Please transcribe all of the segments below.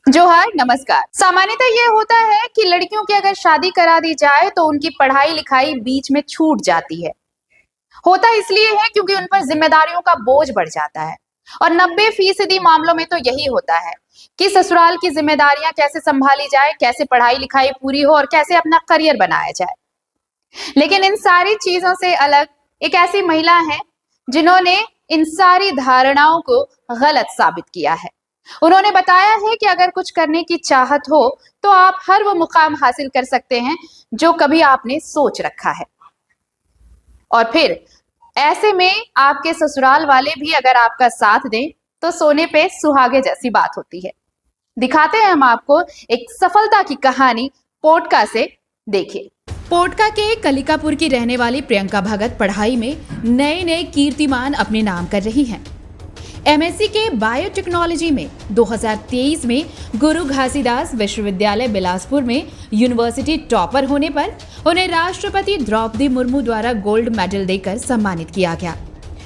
जोहार, नमस्कार। सामान्यतः ये होता है कि लड़कियों की अगर शादी करा दी जाए तो उनकी पढ़ाई लिखाई बीच में छूट जाती है। होता इसलिए है क्योंकि उन पर जिम्मेदारियों का बोझ बढ़ जाता है। और 90% मामलों में तो यही होता है कि ससुराल की जिम्मेदारियां कैसे संभाली जाए, कैसे पढ़ाई लिखाई पूरी हो और कैसे अपना करियर बनाया जाए। लेकिन इन सारी चीजों से अलग एक ऐसी महिला है जिन्होंने इन सारी धारणाओं को गलत साबित किया है। उन्होंने बताया है कि अगर कुछ करने की चाहत हो तो आप हर वो मुकाम हासिल कर सकते हैं जो कभी आपने सोच रखा है। और फिर ऐसे में आपके ससुराल वाले भी अगर आपका साथ दें तो सोने पे सुहागे जैसी बात होती है। दिखाते हैं हम आपको एक सफलता की कहानी पोटका से। देखिए, पोटका के कलिकापुर की रहने वाली प्रियंका भगत पढ़ाई में नए नए कीर्तिमान अपने नाम कर रही हैं। एमएससी के बायोटेक्नोलॉजी में 2023 में गुरु घासीदास विश्वविद्यालय बिलासपुर में यूनिवर्सिटी टॉपर होने पर उन्हें राष्ट्रपति द्रौपदी मुर्मू द्वारा गोल्ड मेडल देकर सम्मानित किया गया।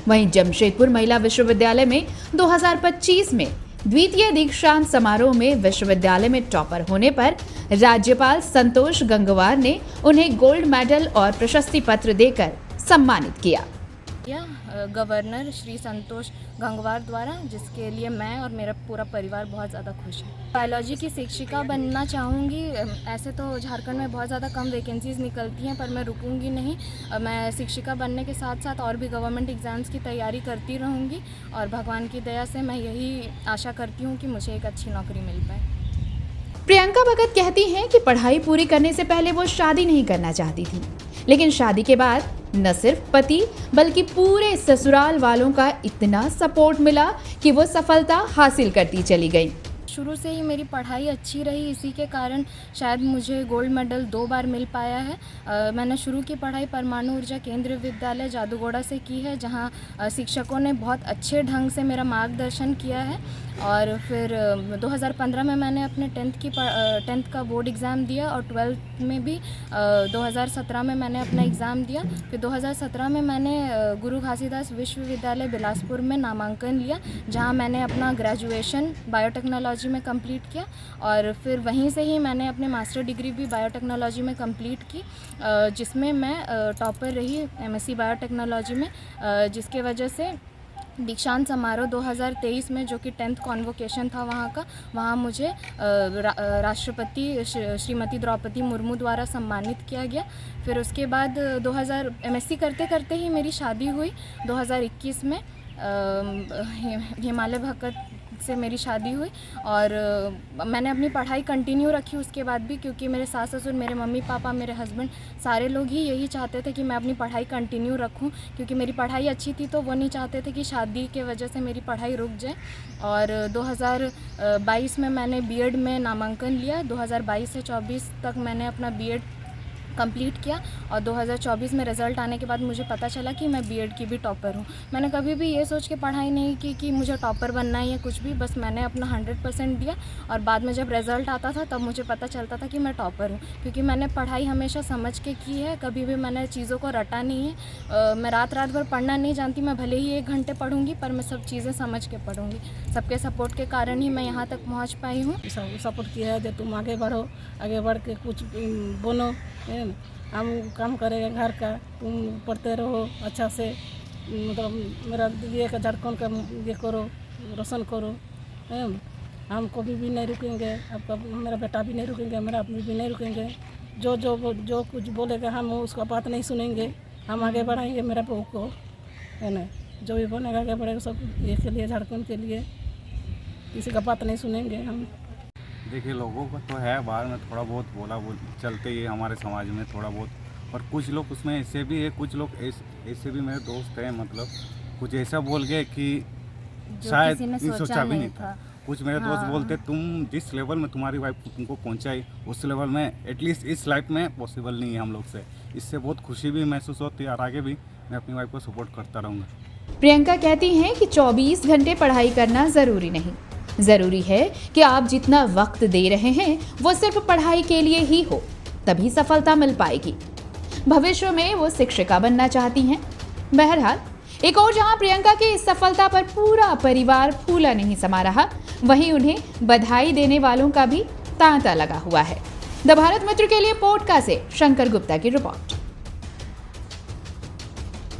वहीं जमशेदपुर महिला विश्वविद्यालय में 2025 में द्वितीय दीक्षांत समारोह में विश्वविद्यालय में टॉपर होने पर राज्यपाल संतोष गंगवार ने उन्हें गोल्ड मेडल और प्रशस्ति पत्र देकर सम्मानित किया। गवर्नर श्री संतोष गंगवार द्वारा, जिसके लिए मैं और मेरा पूरा परिवार बहुत ज़्यादा खुश है। बायोलॉजी की शिक्षिका बनना चाहूँगी। ऐसे तो झारखंड में बहुत ज़्यादा कम वैकेंसीज निकलती हैं, पर मैं रुकूंगी नहीं। मैं शिक्षिका बनने के साथ साथ और भी गवर्नमेंट एग्ज़ाम्स की तैयारी करती रहूँगी और भगवान की दया से मैं यही आशा करती हूँ कि मुझे एक अच्छी नौकरी मिल पाए। प्रियंका भगत कहती हैं कि पढ़ाई पूरी करने से पहले वो शादी नहीं करना चाहती थी, लेकिन शादी के बाद न सिर्फ पति बल्कि पूरे ससुराल वालों का इतना सपोर्ट मिला कि वो सफलता हासिल करती चली गई। शुरू से ही मेरी पढ़ाई अच्छी रही, इसी के कारण शायद मुझे गोल्ड मेडल 2 बार मिल पाया है। मैंने शुरू की पढ़ाई परमाणु ऊर्जा केंद्रीय विद्यालय जादूगोड़ा से की है, जहां शिक्षकों ने बहुत अच्छे ढंग से मेरा मार्गदर्शन किया है। और फिर 2015 में मैंने अपने 10th का बोर्ड एग्ज़ाम दिया और 12th में भी 2017 में मैंने अपना एग्ज़ाम दिया। फिर 2017 में मैंने गुरु घासीदास विश्वविद्यालय बिलासपुर में नामांकन लिया, जहां मैंने अपना ग्रेजुएशन बायोटेक्नोलॉजी में कंप्लीट किया और फिर वहीं से ही मैंने अपने मास्टर डिग्री भी बायोटेक्नोलॉजी में कंप्लीट की, जिसमें मैं टॉपर रही एमएससी बायोटेक्नोलॉजी में, जिसके वजह से दीक्षांत समारोह 2023 में, जो कि 10th कॉन्वोकेशन था वहाँ मुझे राष्ट्रपति श्रीमती द्रौपदी मुर्मू द्वारा सम्मानित किया गया। फिर उसके बाद एमएससी करते करते ही मेरी शादी हुई 2021 में। हिमालय भगत से मेरी शादी हुई और मैंने अपनी पढ़ाई कंटिन्यू रखी उसके बाद भी, क्योंकि मेरे सास ससुर, मेरे मम्मी पापा, मेरे हस्बैंड, सारे लोग ही यही चाहते थे कि मैं अपनी पढ़ाई कंटिन्यू रखूं, क्योंकि मेरी पढ़ाई अच्छी थी तो वो नहीं चाहते थे कि शादी के वजह से मेरी पढ़ाई रुक जाए। और 2022 में मैंने बीएड में नामांकन लिया। 2022 से 24 तक मैंने अपना बीएड कंप्लीट किया और 2024 में रिज़ल्ट आने के बाद मुझे पता चला कि मैं बीएड की भी टॉपर हूँ। मैंने कभी भी ये सोच के पढ़ाई नहीं की कि मुझे टॉपर बनना है या कुछ भी, बस मैंने अपना 100% दिया और बाद में जब रिज़ल्ट आता था तब मुझे पता चलता था कि मैं टॉपर हूँ, क्योंकि मैंने पढ़ाई हमेशा समझ के की है। कभी भी मैंने चीज़ों को रटा नहीं है। मैं रात भर पढ़ना नहीं जानती, मैं भले ही 1 घंटे पढ़ूँगी पर मैं सब चीज़ें समझ के पढ़ूँगी। सबके सपोर्ट के कारण ही मैं यहाँ तक पहुँच पाई हूँ। सपोर्ट किया है, जो तुम आगे बढ़ो, आगे बढ़ के कुछ बनो, हम काम करेंगे घर का, तुम पढ़ते रहो अच्छा से, मतलब मेरा ये का झारखंड का ये करो, रोशन करो। हम कभी भी नहीं रुकेंगे, आपका मेरा बेटा भी नहीं रुकेंगे, मेरा आदमी भी नहीं रुकेंगे। जो कुछ बोलेगा हम उसका बात नहीं सुनेंगे, हम आगे बढ़ाएंगे मेरा बहू को, है ना। जो भी बनेगा आगे बढ़ेगा, सब ये के लिए, झारखंड के लिए, किसी का बात नहीं सुनेंगे हम। देखिए, लोगों का तो है बाहर में थोड़ा बहुत चलते ही हमारे समाज में थोड़ा बहुत, और कुछ लोग उसमें ऐसे भी है, कुछ लोग ऐसे भी मेरे दोस्त हैं, मतलब कुछ ऐसा बोल गए कि शायद सोचा भी नहीं था। कुछ मेरे दोस्त बोलते, तुम जिस लेवल में तुम्हारी वाइफ तुमको पहुंचाई उस लेवल में एटलीस्ट इस लाइफ में पॉसिबल नहीं है हम लोग से। इससे बहुत खुशी भी महसूस होती है और आगे भी मैं अपनी वाइफ को सपोर्ट करता रहूँगा। प्रियंका कहती हैं कि 24 घंटे पढ़ाई करना जरूरी नहीं, जरूरी है कि आप जितना वक्त दे रहे हैं वो सिर्फ पढ़ाई के लिए ही हो, तभी सफलता मिल पाएगी। भविष्य में वो शिक्षिका बनना चाहती हैं। बहरहाल, एक और जहां प्रियंका की इस सफलता पर पूरा परिवार फूला नहीं समा रहा, वहीं उन्हें बधाई देने वालों का भी तांता लगा हुआ है। द भारत मित्र के लिए पोटका से शंकर गुप्ता की रिपोर्ट।